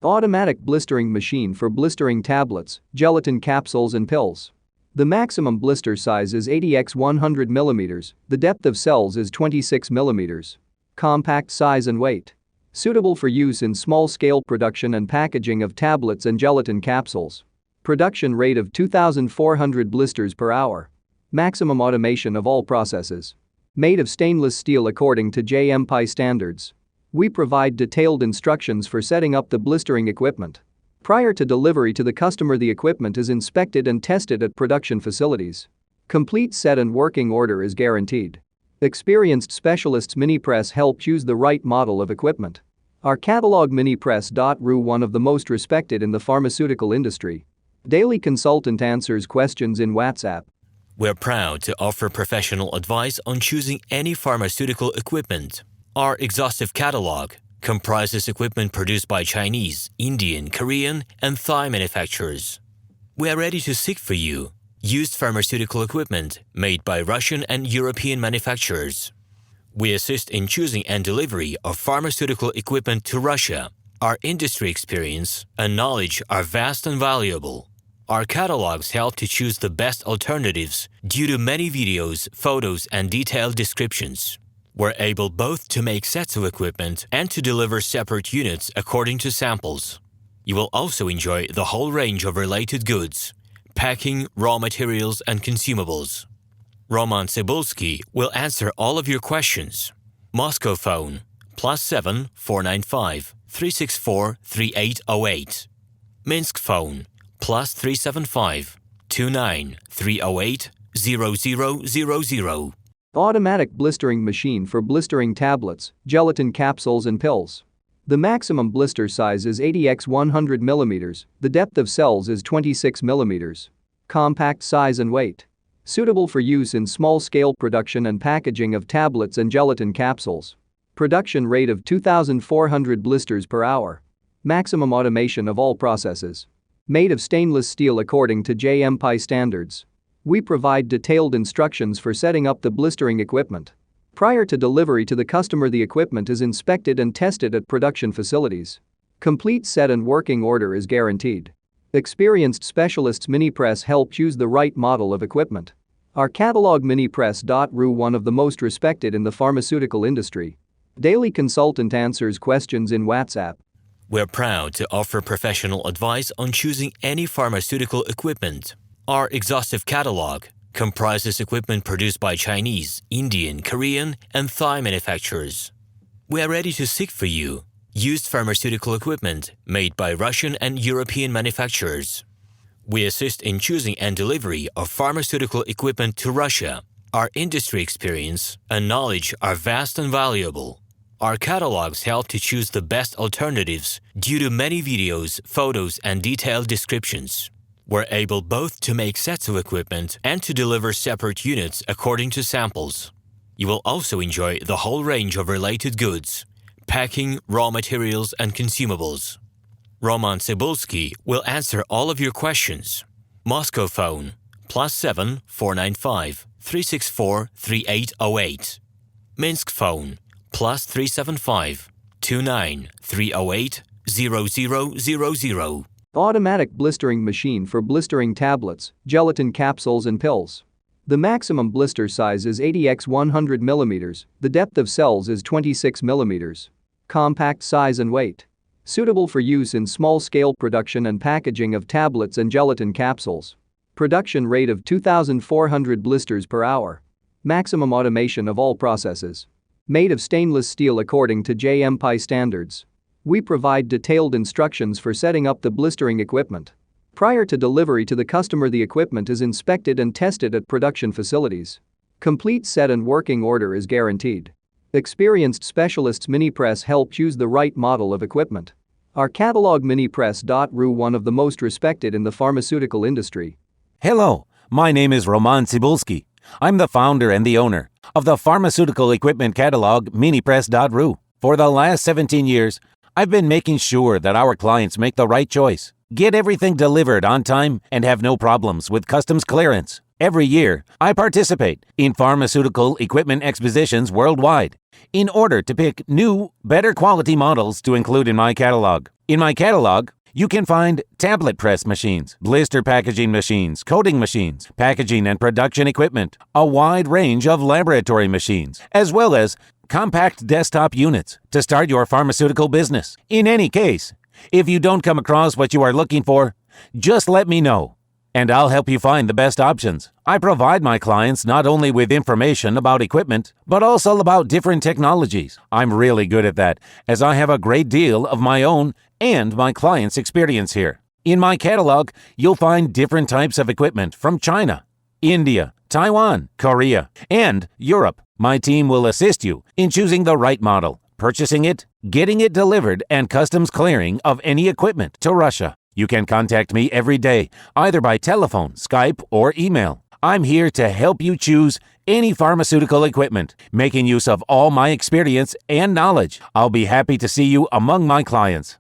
Automatic blistering machine for blistering tablets, gelatin capsules and pills. The maximum blister size is 80 x 100 mm, the depth of cells is 26 mm. Compact size and weight. Suitable for use in small-scale production and packaging of tablets and gelatin capsules. Production rate of 2,400 blisters per hour. Maximum automation of all processes. Made of stainless steel according to JMPI standards. We provide detailed instructions for setting up the blistering equipment. Prior to delivery to the customer, the equipment is inspected and tested at production facilities. Complete set and working order is guaranteed. Experienced specialists Minipress help choose the right model of equipment. Our catalog Minipress.ru, one of the most respected in the pharmaceutical industry. Daily consultant answers questions in WhatsApp. We're proud to offer professional advice on choosing any pharmaceutical equipment. Our exhaustive catalog comprises equipment produced by Chinese, Indian, Korean, and Thai manufacturers. We are ready to seek for you used pharmaceutical equipment made by Russian and European manufacturers. We assist in choosing and delivery of pharmaceutical equipment to Russia. Our industry experience and knowledge are vast and valuable. Our catalogs help to choose the best alternatives due to many videos, photos, and detailed descriptions. We're able both to make sets of equipment and to deliver separate units according to samples. You will also enjoy the whole range of related goods, packing, raw materials, and consumables. RomanTsibulsky will answer all of your questions. Moscow phone +7 495 364 3808. Minsk phone +375 29 308 0000. Automatic blistering machine for blistering tablets, gelatin capsules and pills. The maximum blister size is 80 x 100 mm, the depth of cells is 26 mm. Compact size and weight. Suitable for use in small-scale production and packaging of tablets and gelatin capsules. Production rate of 2,400 blisters per hour. Maximum automation of all processes. Made of stainless steel according to JMPI standards. We provide detailed instructions for setting up the blistering equipment. Prior to delivery to the customer, the equipment is inspected and tested at production facilities. Complete set and working order is guaranteed. Experienced specialists Minipress help choose the right model of equipment. Our catalog Minipress.ru, one of the most respected in the pharmaceutical industry. Daily consultant answers questions in WhatsApp. We're proud to offer professional advice on choosing any pharmaceutical equipment. Our exhaustive catalog comprises equipment produced by Chinese, Indian, Korean, and Thai manufacturers. We are ready to seek for you used pharmaceutical equipment made by Russian and European manufacturers. We assist in choosing and delivery of pharmaceutical equipment to Russia. Our industry experience and knowledge are vast and valuable. Our catalogs help to choose the best alternatives due to many videos, photos, and detailed descriptions. We're able both to make sets of equipment and to deliver separate units according to samples. You will also enjoy the whole range of related goods, packing, raw materials, and consumables. RomanTsibulsky will answer all of your questions. Moscow phone +7 495 364 3808. Minsk phone +375 29 308 0000. Automatic blistering machine for blistering tablets, gelatin capsules and pills. The maximum blister size is 80 x 100 mm, the depth of cells is 26 mm. Compact size and weight. Suitable for use in small-scale production and packaging of tablets and gelatin capsules. Production rate of 2,400 blisters per hour. Maximum automation of all processes. Made of stainless steel according to JMPI standards. We provide detailed instructions for setting up the blistering equipment. Prior to delivery to the customer, the equipment is inspected and tested at production facilities. Complete set and working order is guaranteed. Experienced specialists Minipress help choose the right model of equipment. Our catalog Minipress.ru, one of the most respected in the pharmaceutical industry. Hello, my name is RomanTsibulsky. I'm the founder and the owner of the pharmaceutical equipment catalog Minipress.ru. For the last 17 years, I've been making sure that our clients make the right choice, get everything delivered on time, and have no problems with customs clearance. Every year, I participate in pharmaceutical equipment expositions worldwide in order to pick new, better quality models to include in my catalog. In my catalog, you can find tablet press machines, blister packaging machines, coating machines, packaging and production equipment, a wide range of laboratory machines, as well as compact desktop units to start your pharmaceutical business. In any case, if you don't come across what you are looking for, just let me know, and I'll help you find the best options. I provide my clients not only with information about equipment, but also about different technologies. I'm really good at that, as I have a great deal of my own and my clients' experience here. In my catalog, you'll find different types of equipment from China, India, Taiwan, Korea, and Europe. My team will assist you in choosing the right model, purchasing it, getting it delivered, and customs clearing of any equipment to Russia. You can contact me every day, either by telephone, Skype, or email. I'm here to help you choose any pharmaceutical equipment, making use of all my experience and knowledge. I'll be happy to see you among my clients.